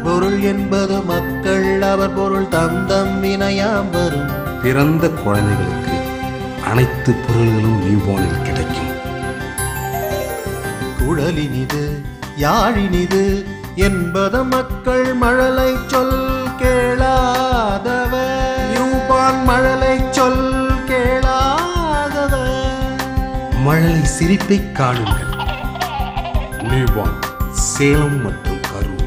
பொருள் என்பது மக்கள் அவர் பொருள் தந்தம் வினையாம் வரும். பிறந்த குழந்தைகளுக்கு அனைத்து பொருள்களும் நியூபார்னில் கிடைக்கும். குழலினிது யாழினிது என்பது மக்கள் மழலை சொல் கேளாதவர். நியூபார்ன் மழலை சொல் கேளாதவர். மழலை சிரிப்பை காணுங்கள். நியூபார்ன் சேலம் மற்றும் கரூர்.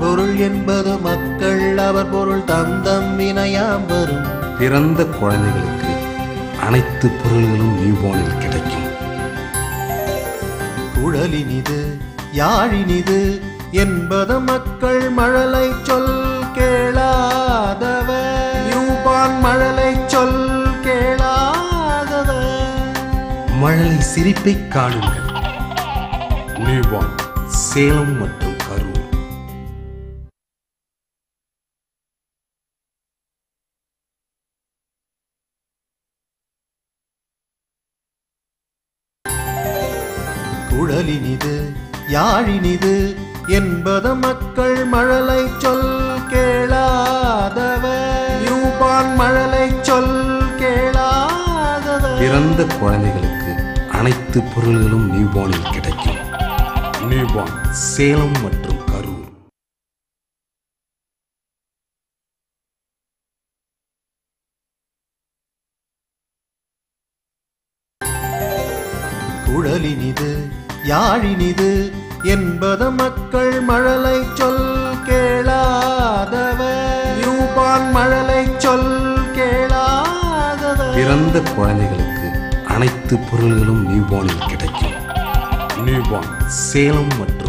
பொருள் என்பது மக்கள் அவர் பொருள் தந்தம் வினையாம் வரும். பிறந்த குழந்தைகளுக்கு அனைத்து பொருள்களும் நியூபார்னில் கிடைக்கும். குழலினிது யாழினிது என்பது மக்கள் மழலை சொல் கேளாதவர். நியூபார்ன் மழலை சொல் கேளாதவர். மழலை சிரிப்பை காணுங்கள். நியூபார்ன் சேலம் மற்றும் கரூர். குழலினிது யாழினிது என்பது மக்கள் மழலை சொல் கேளாதவர். நியூபார்ன் மழலை சொல் கேளாதவர். பிறந்த குழந்தைகளுக்கு அனைத்து பொருள்களும் நியூபார்னில் கிடைக்கும். நியூபார்ன் சேலம் மற்றும் கரூர். குழலினிது யாழினிது என்பது மக்கள் மழலை சொல் கேளாதவர். நியூபார்ன் மழலை சொல் கேளாதவர். பிறந்த குழந்தைகளுக்கு அனைத்து பொருள்களும் நியூபார்னில் கிடைக்கும். நியூபார்ன் சேலம் மற்றும்